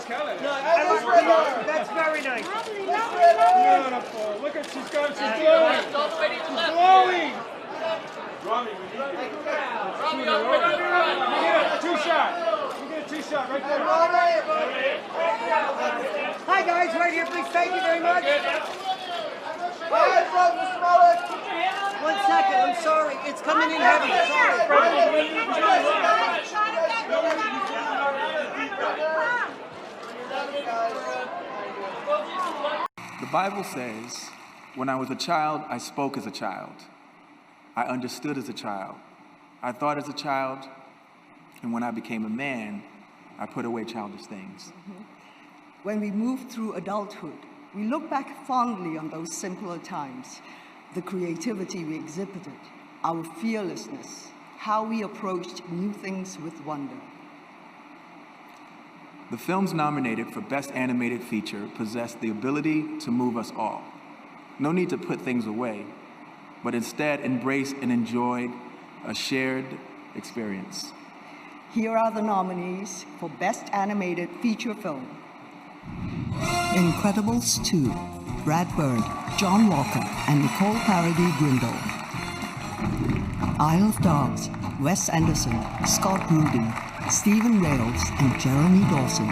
That's very nice. Beautiful. Look at she's glowing. She's glowing. Rami, we need you. You get a two-shot. You get a two-shot right there. Hi guys, right here, please. Thank you very much. One second, I'm sorry. It's coming in heavy. The Bible says, when I was a child, I spoke as a child. I understood as a child. I thought as a child, and when I became a man, I put away childish things. When we move through adulthood, we look back fondly on those simpler times, the creativity we exhibited, our fearlessness, how we approached new things with wonder. The films nominated for Best Animated Feature possess the ability to move us all. No need to put things away, but instead embrace and enjoy a shared experience. Here are the nominees for Best Animated Feature Film. Incredibles 2, Brad Bird, John Walker, and Nicole Paradis Grindle. Isle of Dogs, Wes Anderson, Scott Rudin, Stephen Rails, and Jeremy Dawson.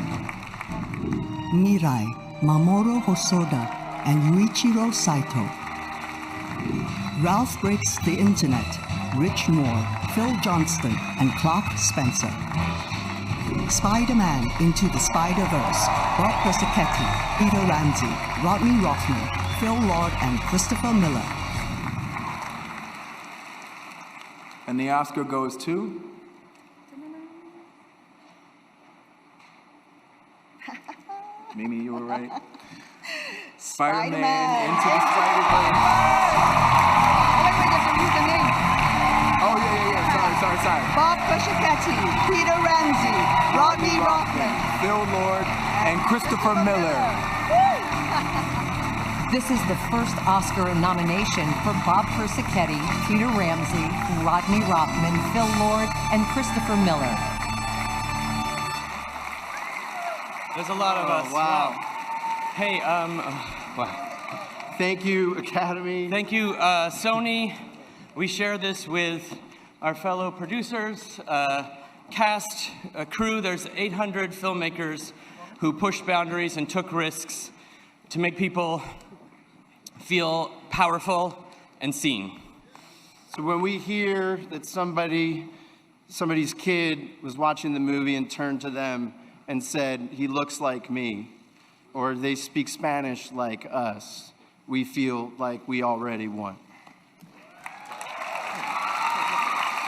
Mirai, Mamoru Hosoda, and Yuichiro Saito. Ralph Breaks the Internet, Rich Moore, Phil Johnston, and Clark Spencer. Spider-Man Into the Spider-Verse, Bob Persichetti, Peter Ramsey, Rodney Rothman, Phil Lord, and Christopher Miller. And the Oscar goes to? Mimi, you were right. Spider-Man Into the Spider-Verse. Oh, yeah. Sorry. Bob Persichetti, Peter Ramsey, Rodney Rothman, Phil Lord, and Christopher Miller. This is the first Oscar nomination for Bob Persichetti, Peter Ramsey, Rodney Rothman, Phil Lord, and Christopher Miller. There's a lot of us. Wow. Hey, Wow. Thank you, Academy. Thank you, Sony. We share this with our fellow producers, cast, crew. There's 800 filmmakers who pushed boundaries and took risks to make people feel powerful and seen. So when we hear that somebody's kid was watching the movie and turned to them and said, "He looks like me," or "They speak Spanish like us," we feel like we already won.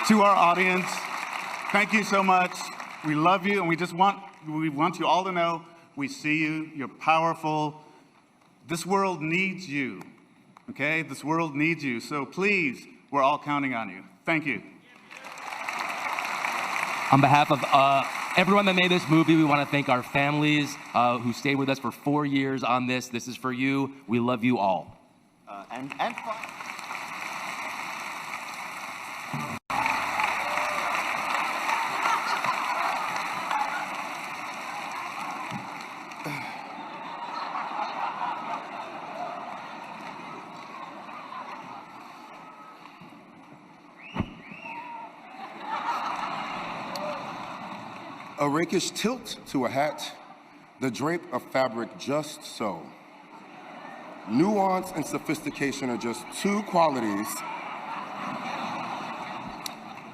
To our audience, thank you so much. We love you, and we want you all to know we see you. You're powerful. This world needs you, okay? This world needs you. So please, we're all counting on you. Thank you. On behalf of everyone that made this movie, we want to thank our families who stayed with us for 4 years on this. This is for you. We love you all. And a rakish tilt to a hat, the drape of fabric just so. Nuance and sophistication are just two qualities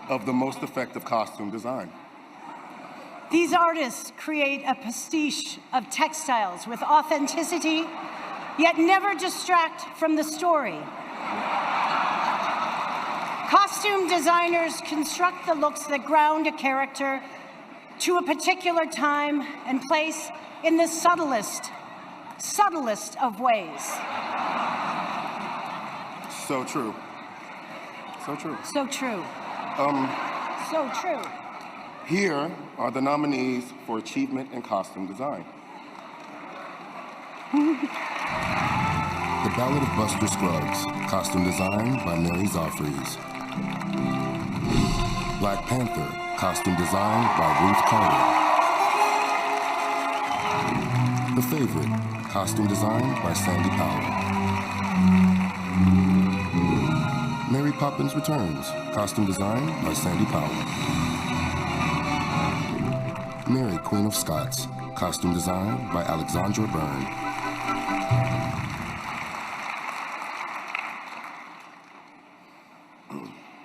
of the most effective costume design. These artists create a pastiche of textiles with authenticity, yet never distract from the story. Costume designers construct the looks that ground a character to a particular time and place in the subtlest of ways. So true. So true. So true. So true. Here are the nominees for Achievement in Costume Design. The Ballad of Buster Scruggs, costume design by Mary Zoffreys. Black Panther, costume design by Ruth Carter. The Favorite, costume design by Sandy Powell. Mary Poppins Returns, costume design by Sandy Powell. Mary, Queen of Scots, costume design by Alexandra Byrne.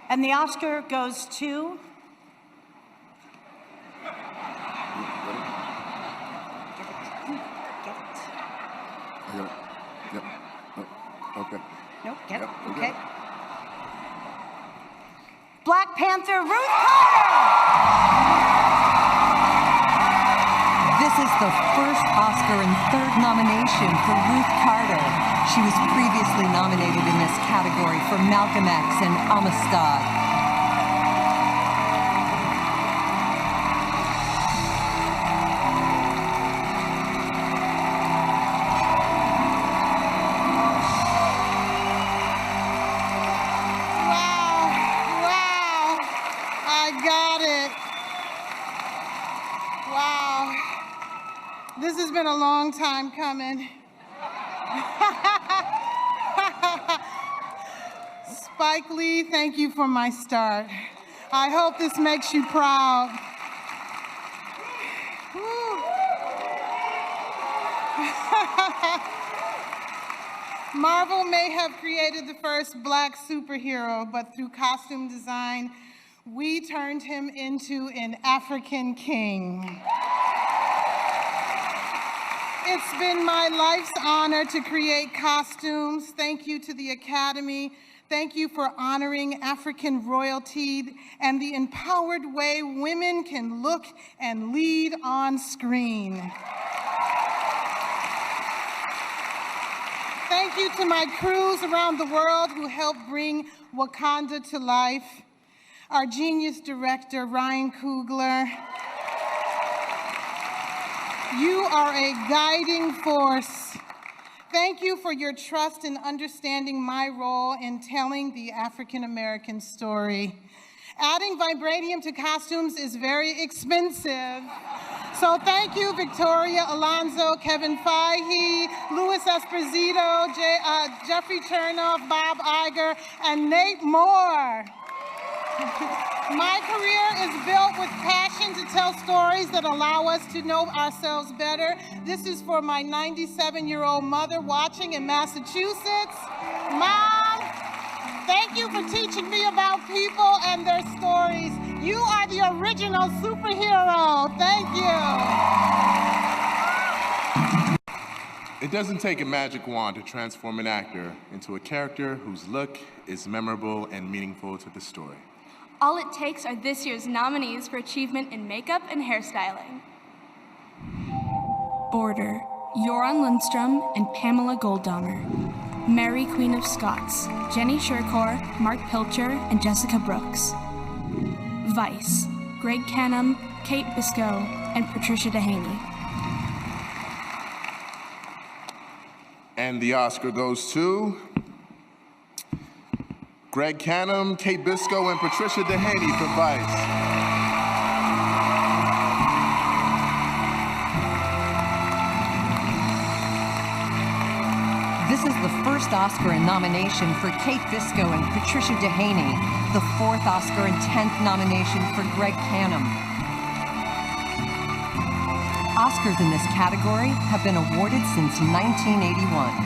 And the Oscar goes to... Yep. Oh, okay. Nope, get it, Yep, okay. Black Panther, Ruth Carter! This is the first Oscar and third nomination for Ruth Carter. She was previously nominated in this category for Malcolm X and Amistad. This has been a long time coming. Spike Lee, thank you for my start. I hope this makes you proud. Marvel may have created the first Black superhero, but through costume design, we turned him into an African king. It's been my life's honor to create costumes. Thank you to the Academy. Thank you for honoring African royalty and the empowered way women can look and lead on screen. Thank you to my crews around the world who helped bring Wakanda to life. Our genius director, Ryan Coogler. You are a guiding force. Thank you for your trust in understanding my role in telling the African American story. Adding vibranium to costumes is very expensive. So thank you, Victoria Alonso, Kevin Feige, Louis Esposito, Jeffrey Chernoff, Bob Iger, and Nate Moore. My career is built with passion to tell stories that allow us to know ourselves better. This is for my 97-year-old mother watching in Massachusetts. Mom, thank you for teaching me about people and their stories. You are the original superhero. Thank you. It doesn't take a magic wand to transform an actor into a character whose look is memorable and meaningful to the story. All it takes are this year's nominees for achievement in makeup and hairstyling. Border, Joran Lundstrom and Pamela Goldhammer. Mary, Queen of Scots, Jenny Shirkor, Mark Pilcher, and Jessica Brooks. Vice, Greg Canham, Kate Biscoe, and Patricia Dehaney. And the Oscar goes to Greg Canham, Kate Biscoe, and Patricia Dehaney for Vice. This is the first Oscar and nomination for Kate Biscoe and Patricia Dehaney, the fourth Oscar and 10th nomination for Greg Canham. Oscars in this category have been awarded since 1981.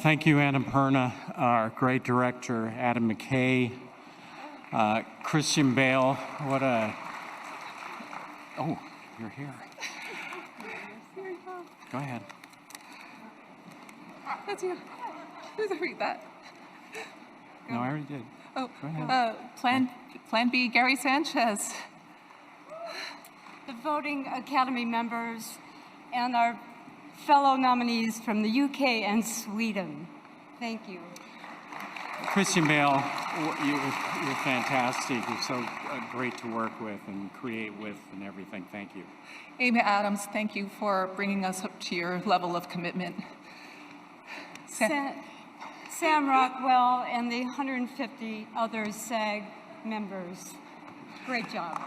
Thank you, Annapurna, our great director, Adam McKay, Christian Bale. What a... Oh, you're here. Go ahead. That's you. Who's read that? No, I already did. Oh, go ahead. Plan B, Gary Sanchez. The voting Academy members and our fellow nominees from the UK and Sweden. Thank you. Christian Bale, you're fantastic. You're so great to work with and create with and everything. Thank you. Amy Adams, thank you for bringing us up to your level of commitment. Sam Rockwell and the 150 other SAG members. Great job.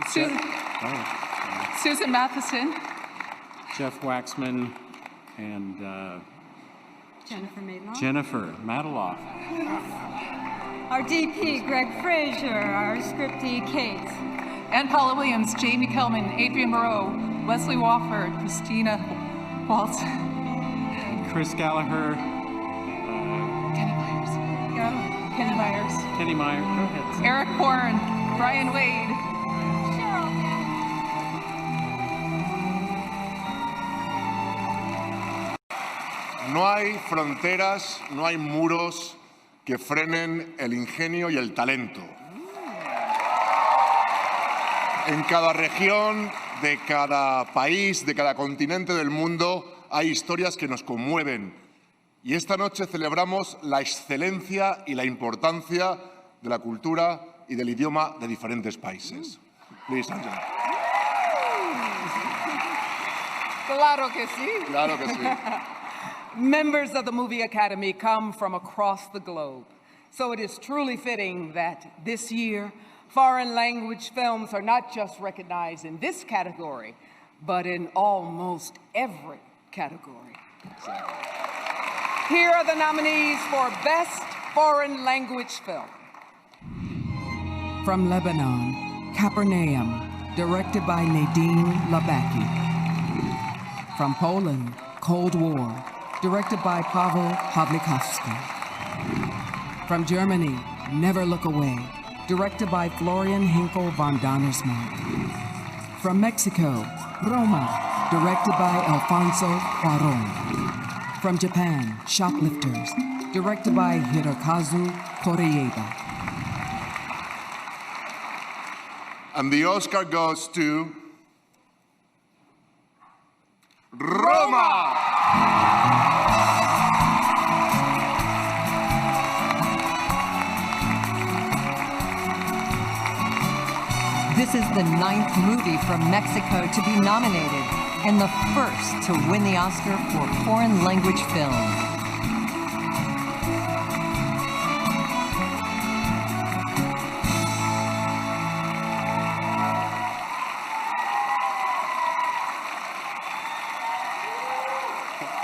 Susan Matheson. Jeff Waxman and Jennifer Mataloff. Our DP, Greg Frazier. Our scriptee, Kate. Ann Paula Williams, Jamie Kellman, Adrian Moreau, Leslie Wofford, Christina Waltz. Chris Gallagher. Kenny Myers. Kenny Myers. Go ahead. Eric Bourne, Brian Wade. No hay fronteras, no hay muros que frenen el ingenio y el talento. En cada región, de cada país, de cada continente del mundo, hay historias que nos conmueven. Y esta noche celebramos la excelencia y la importancia de la cultura y del idioma de diferentes países. Please, Angela. Claro que sí. Claro que sí. Members of the Movie Academy come from across the globe. So it is truly fitting that this year, foreign language films are not just recognized in this category, but in almost every category. Exactly. Here are the nominees for Best Foreign Language Film. From Lebanon, Capernaum, directed by Nadine Labaki. From Poland, Cold War, directed by Paweł Pawlikowski. From Germany, Never Look Away, directed by Florian Hinkel von Donnersmarck. From Mexico, Roma, directed by Alfonso Cuarón. From Japan, Shoplifters, directed by Hirokazu Koreeda. And the Oscar goes to Roma! This is the 9th movie from Mexico to be nominated and the first to win the Oscar for foreign language film.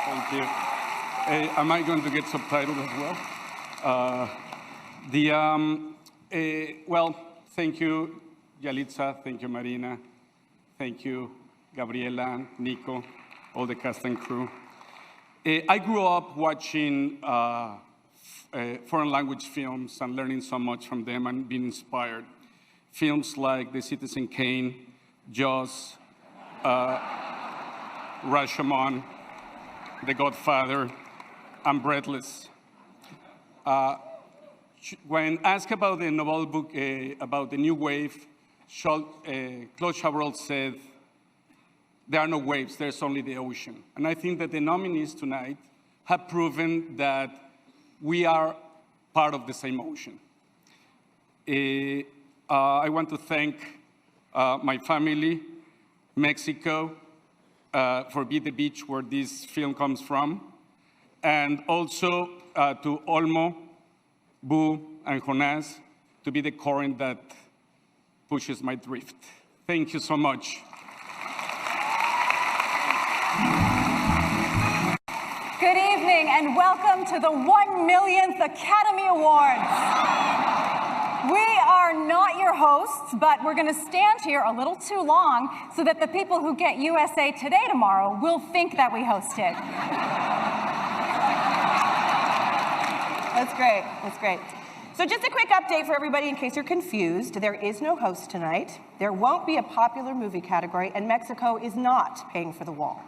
Thank you. Am I going to get subtitled as well? Well, thank you, Yalitza. Thank you, Marina. Thank you, Gabriela, Nico, all the cast and crew. I grew up watching foreign language films and learning so much from them and being inspired. Films like The Citizen Kane, Jaws, Rashomon, The Godfather, and Breathless. When asked about the novel book, about the new wave, Claude Chabrol said, there are no waves, there's only the ocean. And I think that the nominees tonight have proven that we are part of the same ocean. I want to thank my family, Mexico, for Be the Beach, where this film comes from, and also to Olmo, Boo, and Jonas, to be the current that pushes my drift. Thank you so much. Good evening and welcome to the 1 millionth Academy Awards. We are not your hosts, but we're going to stand here a little too long so that the people who get USA Today tomorrow will think that we hosted. That's great. That's great. So just a quick update for everybody in case you're confused. There is no host tonight. There won't be a popular movie category, and Mexico is not paying for the wall.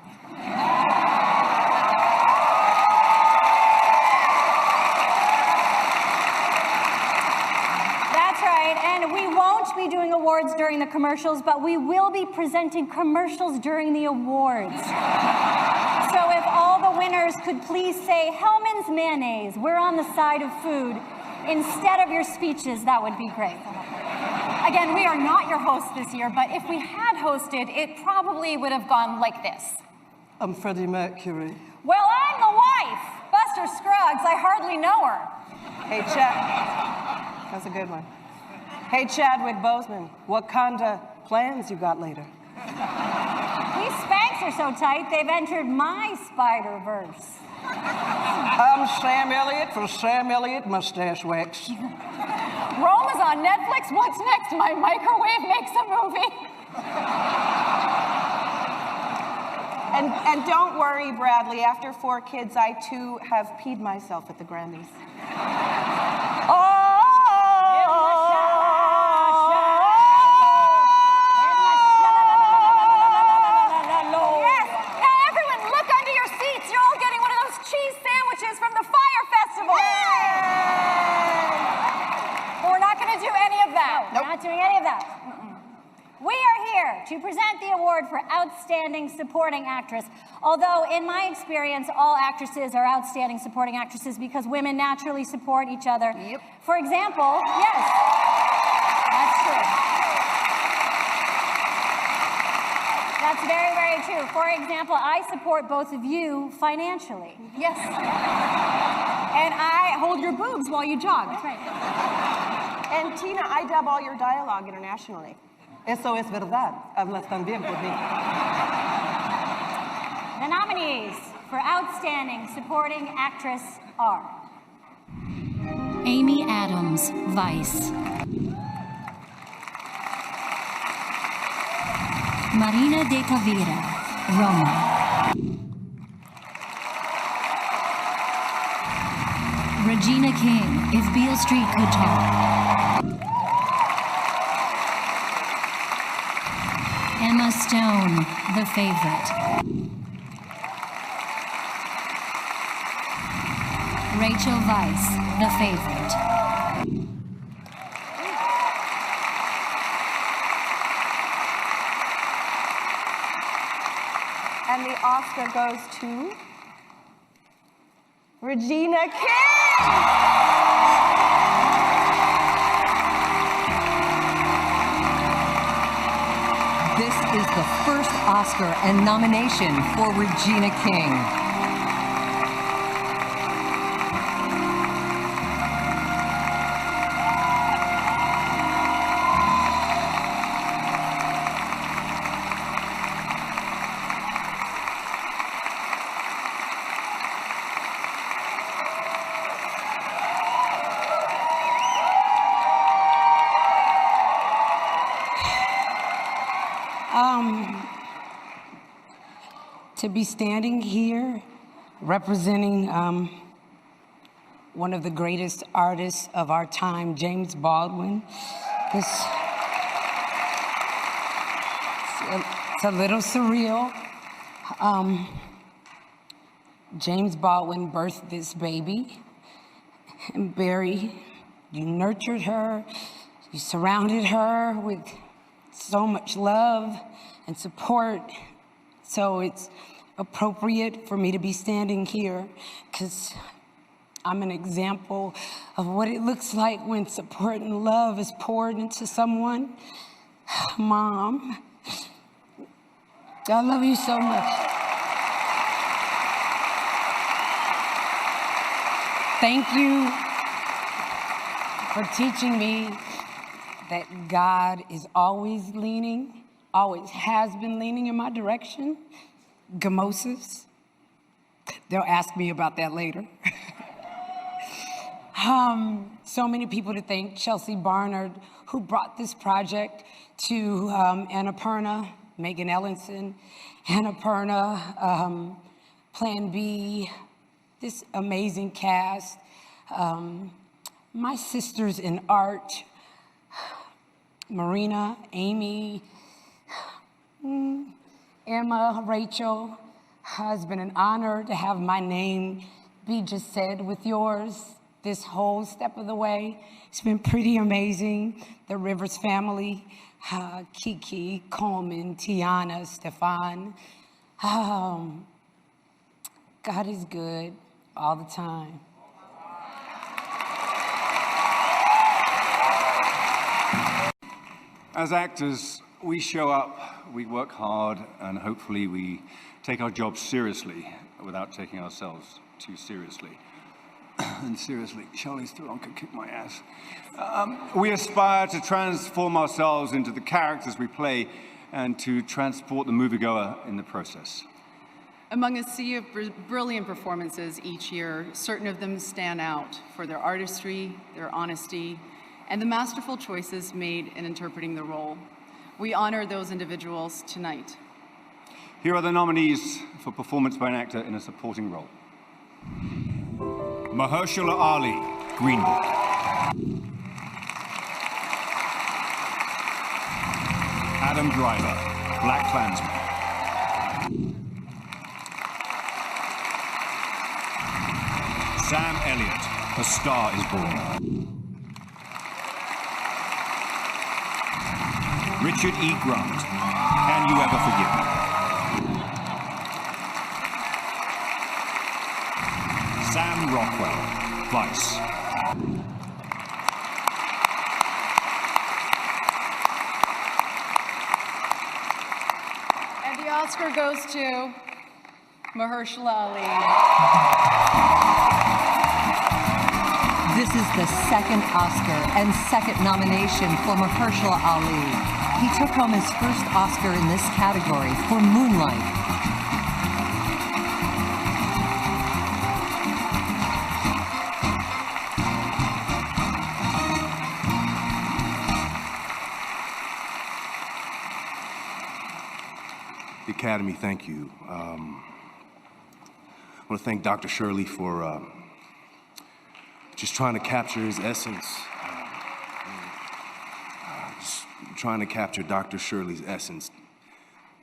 That's right, and we won't be doing awards during the commercials, but we will be presenting commercials during the awards. So if all the winners could please say, Hellman's Mayonnaise, we're on the side of food, instead of your speeches, that would be great. Again, we are not your hosts this year, but if we had hosted, it probably would have gone like this. I'm Freddie Mercury. Well, I'm the wife. Buster Scruggs. I hardly know her. Hey, Chad. That's a good one. Hey, Chadwick Boseman, what kind of plans you got later? These Spanx are so tight, they've entered my Spider-Verse. I'm Sam Elliott for Sam Elliott Mustache Wax. Roma's on Netflix. What's next? My microwave makes a movie. And don't worry, Bradley. After 4 kids, I too have peed myself at the Grammys. From the Fire Festival. But we're not going to do any of that. No, we're not doing any of that. We are here to present the award for Outstanding Supporting Actress. Although, in my experience, all actresses are outstanding supporting actresses because women naturally support each other. Yep. For example, yes, that's true. That's very, very true. For example, I support both of you financially. Yes. And I hold your boobs while you jog. That's right. And Tina, I dub all your dialogue internationally. Eso es verdad. Hablas también por mí. The nominees for Outstanding Supporting Actress are Amy Adams, Vice. Marina de Tavira, Roma. Regina King, If Beale Street Could Talk. Emma Stone, The Favorite. Rachel Weisz, The Favorite. And the Oscar goes to Regina King! This is the first Oscar and nomination for Regina King. To be standing here representing one of the greatest artists of our time, James Baldwin, it's a little surreal. James Baldwin birthed this baby, and Barry, you nurtured her, you surrounded her with so much love and support. So it's appropriate for me to be standing here because I'm an example of what it looks like when support and love is poured into someone. Mom, I love you so much. Thank you for teaching me that God is always leaning, always has been leaning in my direction. Gamoses. They'll ask me about that later. So many people to thank. Chelsea Barnard, who brought this project to Annapurna, Megan Ellenson, Annapurna, Plan B, this amazing cast. My sisters in art, Marina, Amy, Emma, Rachel. It's been an honor to have my name be just said with yours this whole step of the way. It's been pretty amazing. The Rivers family, Kiki, Coleman, Tiana, Stefan. God is good all the time. As actors, we show up we work hard, and hopefully we take our job seriously without taking ourselves too seriously. And seriously, Charlize Theron could kick my ass. We aspire to transform ourselves into the characters we play and to transport the moviegoer in the process. Among a sea of brilliant performances each year, certain of them stand out for their artistry, their honesty, and the masterful choices made in interpreting the role. We honor those individuals tonight. Here are the nominees for performance by an actor in a supporting role. Mahershala Ali, Green Book. Adam Driver, Black Klansman. Sam Elliott, A Star is Born. Richard E. Grant, Can You Ever Forgive Me? Sam Rockwell, Vice. And the Oscar goes to Mahershala Ali. This is the second Oscar and second nomination for Mahershala Ali. He took home his first Oscar in this category for Moonlight. The Academy, thank you. I want to thank Dr. Shirley for just trying to capture his essence. Just trying to capture Dr. Shirley's essence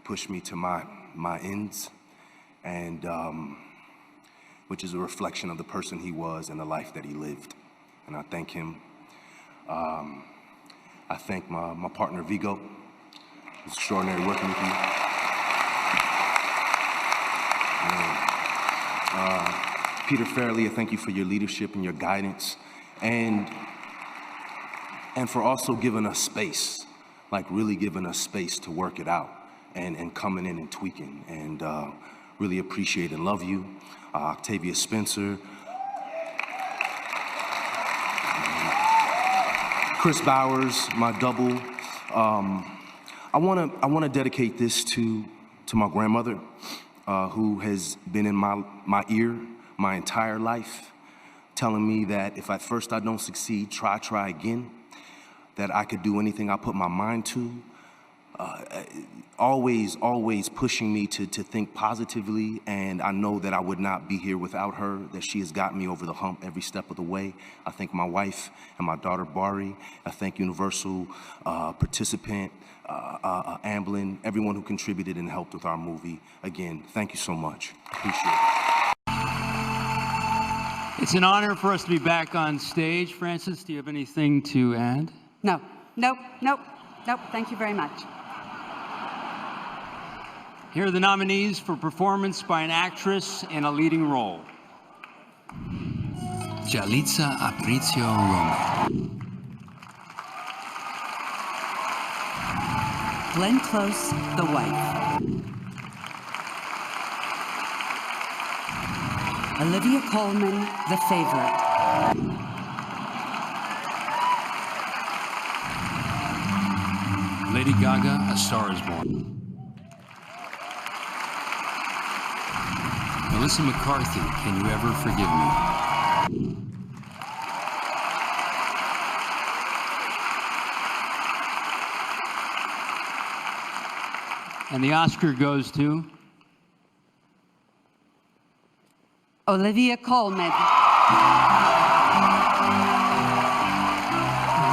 pushed me to my ends, and which is a reflection of the person he was and the life that he lived. And I thank him. I thank my partner, Vigo. It's extraordinary working with you. Peter Farrelly, I thank you for your leadership and your guidance, and for also giving us space, like really giving us space to work it out, and coming in and tweaking, and really appreciate and love you. Octavia Spencer, Chris Bowers, my double. I wanna dedicate this to my grandmother, who has been in my ear my entire life, telling me that if at first I don't succeed, try again, that I could do anything I put my mind to, always pushing me to think positively, and I know that I would not be here without her, that she has got me over the hump every step of the way. I thank my wife and my daughter, Bari. I thank Universal, participant, Amblin, everyone who contributed and helped with our movie. Again, thank you so much. Appreciate it. It's an honor for us to be back on stage. Frances, do you have anything to add? No. Nope. Thank you very much. Here are the nominees for performance by an actress in a leading role. Yalitza Aparicio Roma. Glenn Close, The Wife. Olivia Colman, The Favorite. Lady Gaga, A Star is Born. Melissa McCarthy, Can You Ever Forgive Me? And the Oscar goes to Olivia Colman.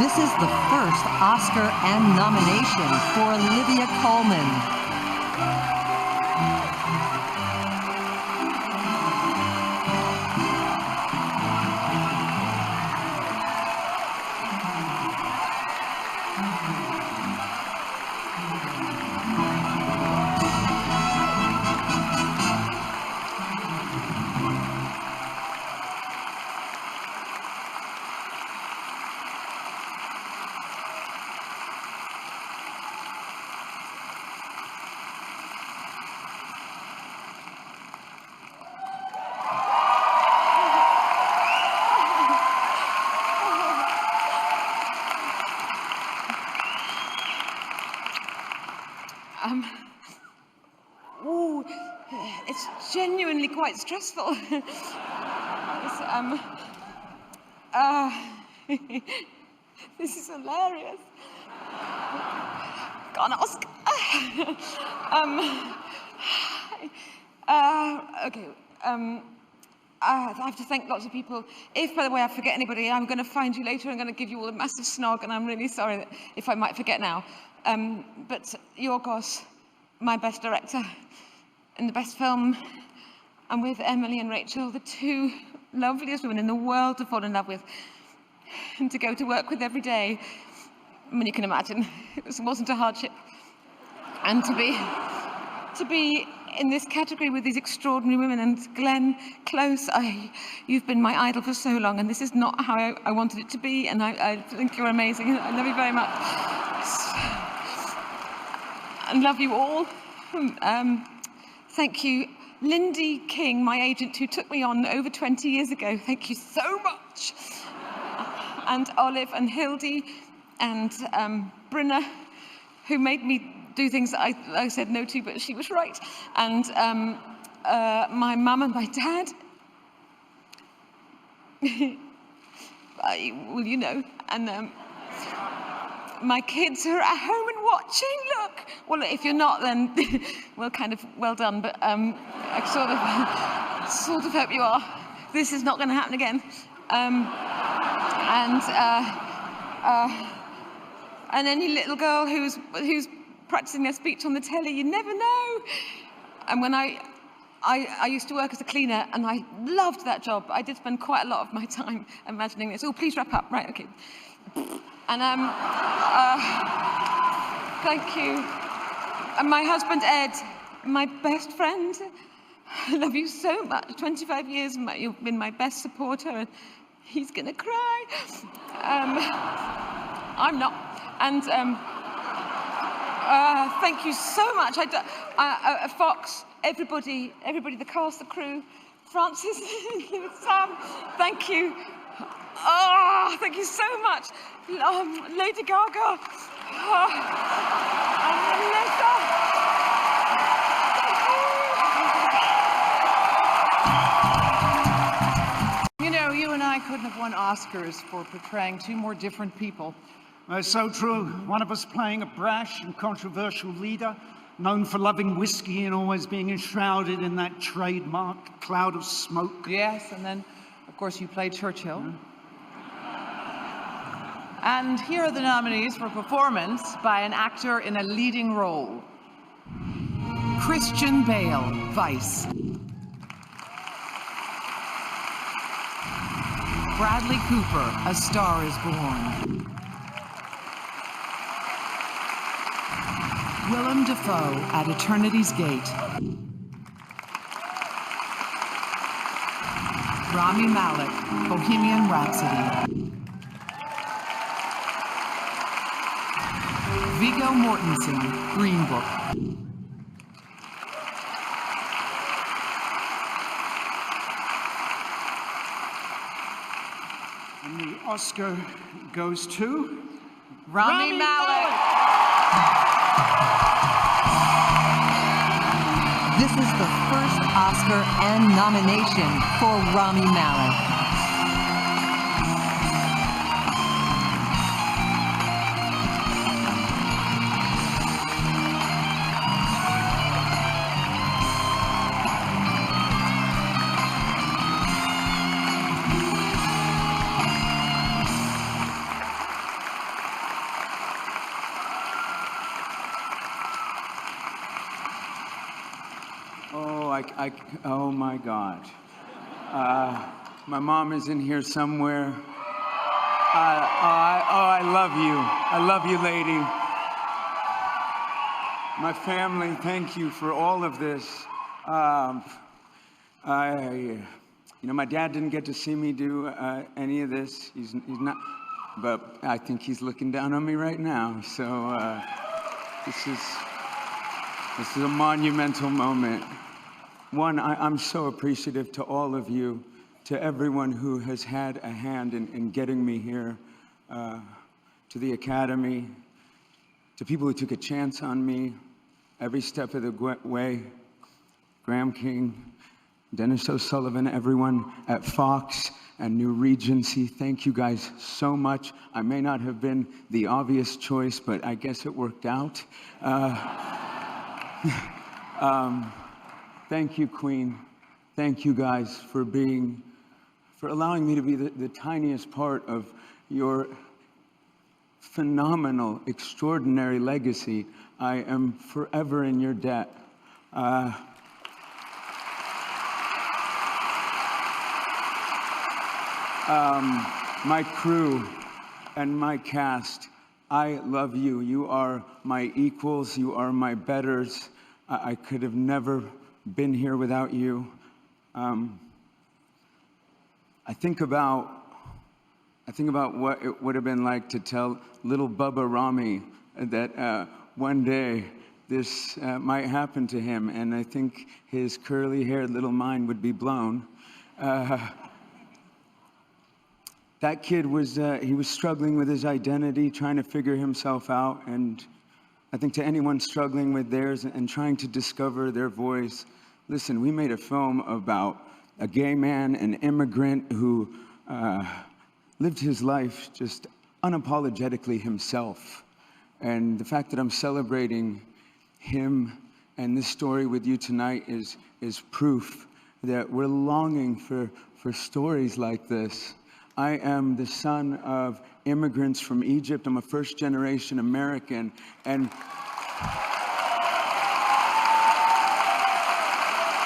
This is the first Oscar and nomination for Olivia Colman. It's genuinely quite stressful. This is hilarious. Got an Oscar. Okay. I have to thank lots of people. If, by the way, I forget anybody, I'm going to find you later. I'm going to give you all a massive snog, and I'm really sorry that if I might forget now. But Yorgos, my best director in the best film, and with Emily and Rachel, the two loveliest women in the world to fall in love with and to go to work with every day. I mean, you can imagine, it wasn't a hardship. And to be in this category with these extraordinary women, and Glenn Close, you've been my idol for so long, and this is not how I wanted it to be, and I think you're amazing. I love you very much. And love you all. Thank you. Lindy King, my agent, who took me on over 20 years ago, thank you so much. And Olive and Hildy and Brynna, who made me do things that I said no to, but she was right. And my mum and my dad. Well, you know. And my kids who are at home and watching, look. Well, if you're not, then, well, kind of well done, but I sort of hope you are. This is not going to happen again. And any little girl who's practicing their speech on the telly, you never know. And when I used to work as a cleaner, and I loved that job. I did spend quite a lot of my time imagining this. Oh, please wrap up. Right, okay. And thank you. And my husband, Ed, my best friend. I love you so much. 25 years, you've been my best supporter, and he's gonna cry. I'm not. And thank you so much. Fox, everybody, the cast, the crew, Francis, Sam, thank you. Oh, thank you so much. Lady Gaga, Melissa. You know, you and I couldn't have won Oscars for portraying two more different people. It's so true. One of us playing a brash and controversial leader, known for loving whiskey and always being enshrouded in that trademark cloud of smoke. Yes, and then, of course, you played Churchill. Yeah. And here are the nominees for performance by an actor in a leading role. Christian Bale, Vice. Bradley Cooper, A Star is Born. Willem Dafoe, At Eternity's Gate. Rami Malek, Bohemian Rhapsody. Viggo Mortensen, Green Book. And the Oscar goes to Rami Malek. This is the first Oscar and nomination for Rami Malek. Oh my God. My mom is in here somewhere. I love you. I love you, lady. My family, thank you for all of this. You know, my dad didn't get to see me do any of this. He's not, but I think he's looking down on me right now. So this is a monumental moment. One, I'm so appreciative to all of you, to everyone who has had a hand in getting me here, to the Academy, to people who took a chance on me every step of the way. Graham King, Dennis O'Sullivan, everyone at Fox and New Regency, thank you guys so much. I may not have been the obvious choice, but I guess it worked out. Thank you, Queen. Thank you guys for allowing me to be the tiniest part of your phenomenal, extraordinary legacy. I am forever in your debt. My crew and my cast, I love you. You are my equals. You are my betters. I could have never been here without you. I think about what it would have been like to tell little Bubba Rami that one day this might happen to him, and I think his curly-haired little mind would be blown. That kid was struggling with his identity, trying to figure himself out, and I think to anyone struggling with theirs and trying to discover their voice, listen, we made a film about a gay man, an immigrant who lived his life just unapologetically himself. And the fact that I'm celebrating him and this story with you tonight is proof that we're longing for stories like this. I am the son of immigrants from Egypt. I'm a first-generation American, and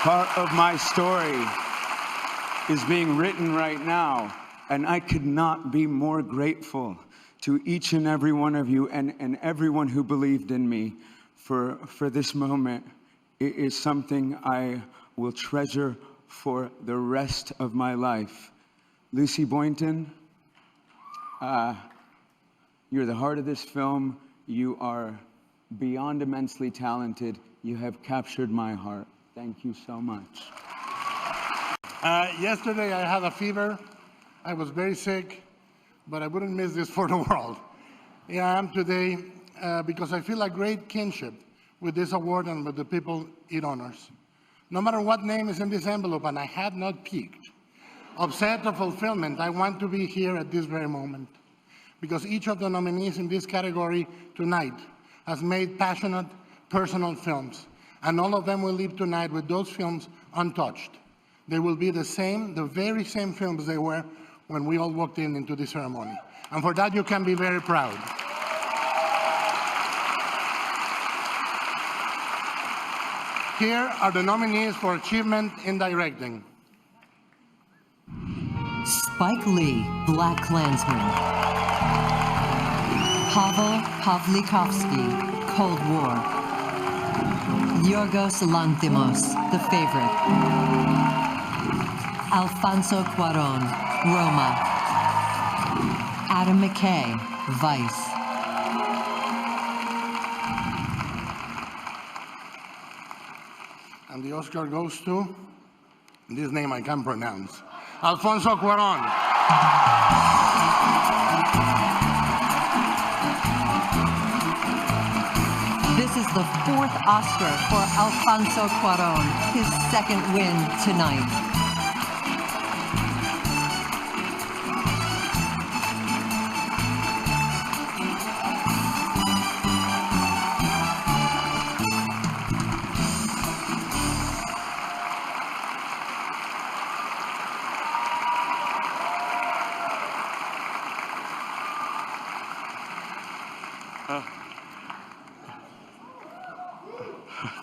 part of my story is being written right now, and I could not be more grateful to each and every one of you and everyone who believed in me for this moment. It is something I will treasure for the rest of my life. Lucy Boynton, you're the heart of this film. You are beyond immensely talented. You have captured my heart. Thank you so much. Yesterday I had a fever. I was very sick, but I wouldn't miss this for the world. Here I am today because I feel a great kinship with this award and with the people it honors. No matter what name is in this envelope, and I had not peeked, upset or fulfillment, I want to be here at this very moment because each of the nominees in this category tonight has made passionate, personal films, and all of them will leave tonight with those films untouched. They will be the very same films they were when we all walked into the ceremony. And for that, you can be very proud. Here are the nominees for achievement in directing. Spike Lee, Black Klansman. Pavel Pawlikowski, Cold War. Yorgos Lanthimos, The Favorite. Alfonso Cuarón, Roma. Adam McKay, Vice. And the Oscar goes to this name I can't pronounce. Alfonso Cuarón. This is the 4th Oscar for Alfonso Cuarón, his 2nd win tonight.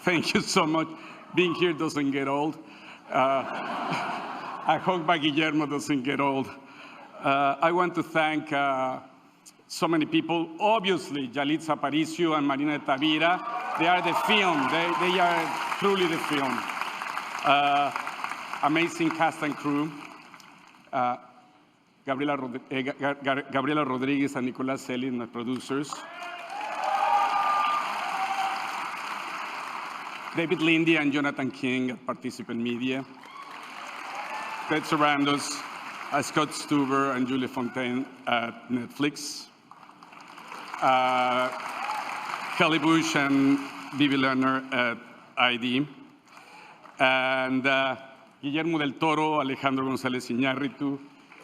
Thank you so much. Being here doesn't get old. I hope my Guillermo doesn't get old. I want to thank so many people. Obviously, Yalitza Aparicio and Marina de Tavira. They are the film. They are truly the film. Amazing cast and crew. Gabriela Rodriguez and Nicolas Selin, my producers. David Lindy and Jonathan King at Participant Media. Ted Sarandos, Scott Stuber and Julie Fontaine at Netflix. Kelly Bush and Vivi Lerner at ID. and Guillermo del Toro, Alejandro González Iñárritu,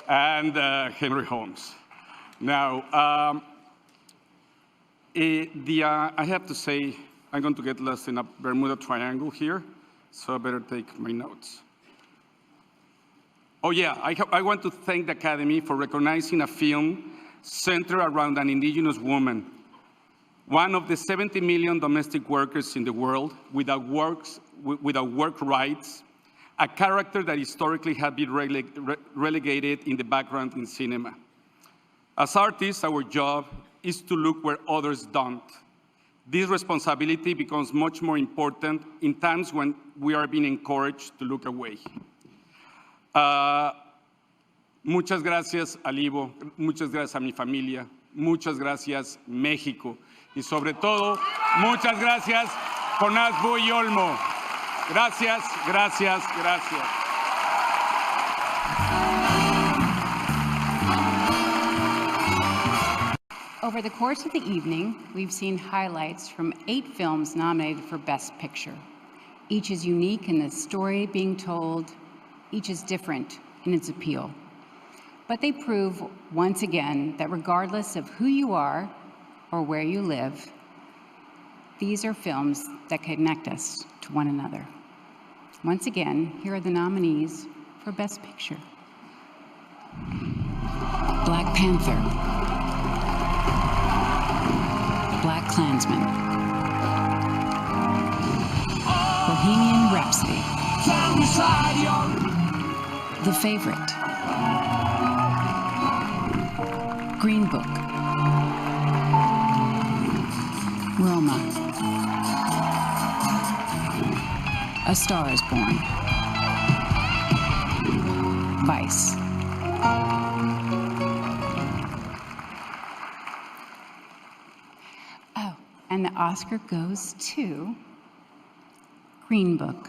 and Henry Holmes. Now, I have to say, I'm going to get lost in a Bermuda Triangle here, so I better take my notes. Oh yeah, I want to thank the Academy for recognizing a film centered around an indigenous woman, one of the 70 million domestic workers in the world without work rights, a character that historically had been relegated in the background in cinema. As artists, our job is to look where others don't. This responsibility becomes much more important in times when we are being encouraged to look away. Muchas gracias, Alivo. Muchas gracias a mi familia. Muchas gracias, México. Y sobre todo, muchas gracias, Jonás Buy Olmo. Gracias, gracias, gracias. Over the course of the evening, we've seen highlights from 8 films nominated for Best Picture. Each is unique in the story being told. Each is different in its appeal. But they prove once again that regardless of who you are or where you live, these are films that connect us to one another. Once again, here are the nominees for Best Picture. Black Panther, Black Klansman, Bohemian Rhapsody, The Favorite, Green Book, Roma, A Star is Born, Vice. Oh, and the Oscar goes to Green Book.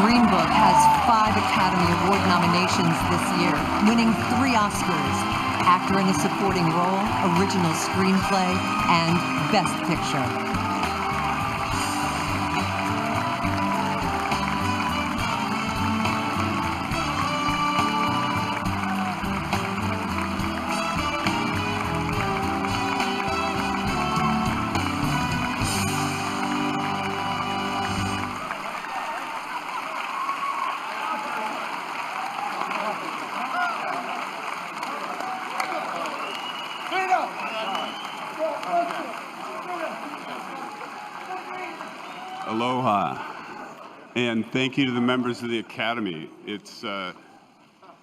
Green Book has 5 Academy Award nominations this year, winning 3 Oscars: Actor in a Supporting Role, Original Screenplay, and Best Picture. Aloha, and thank you to the members of the Academy. It's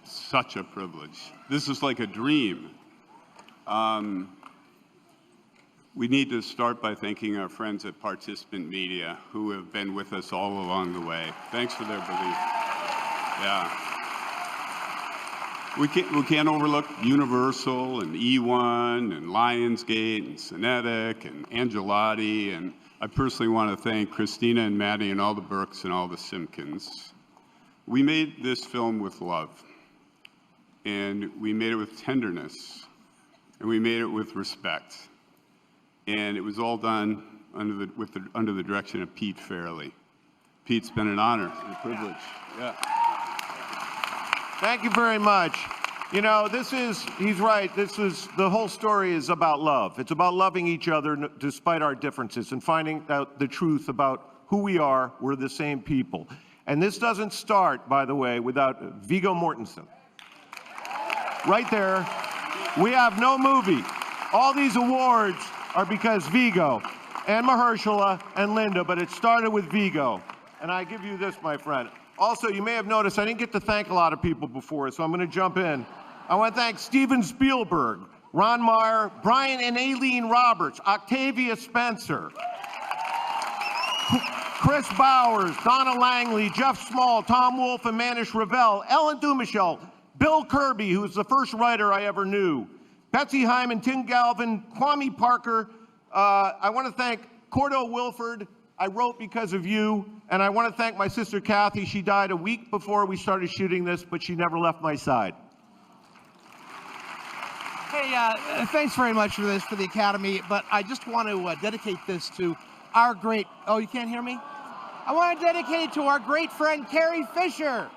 such a privilege. This is like a dream. We need to start by thanking our friends at Participant Media who have been with us all along the way. Thanks for their belief. Yeah. We can't overlook Universal and E1 and Lionsgate and Cinetic and Angelotti, and I personally want to thank Christina and Maddie and all the Burks and all the Simpkins. We made this film with love, and we made it with tenderness, and we made it with respect. And it was all done under the direction of Pete Fairley. Pete, it's been an honor and a privilege. Yeah. Thank you very much. You know, he's right, the whole story is about love. It's about loving each other despite our differences and finding out the truth about who we are. We're the same people. And this doesn't start, by the way, without Viggo Mortensen. Right there, we have no movie. All these awards are because Viggo and Mahershala and Linda, but it started with Viggo. And I give you this, my friend. Also, you may have noticed I didn't get to thank a lot of people before, so I'm going to jump in. I want to thank Steven Spielberg, Ron Meyer, Brian and Aileen Roberts, Octavia Spencer, Chris Bowers, Donna Langley, Jeff Small, Tom Wolfe, and Manish Ravel, Ellen Dumichel, Bill Kirby, who was the first writer I ever knew, Betsy Hyman, Tim Galvin, Kwame Parker. I want to thank Cordo Wilford. I wrote because of you. And I want to thank my sister Kathy. She died a week before we started shooting this, but she never left my side. Hey, thanks very much for this, for the Academy, but I just want to dedicate this to our great, oh, you can't hear me? I want to dedicate it to our great friend, Carrie Fisher.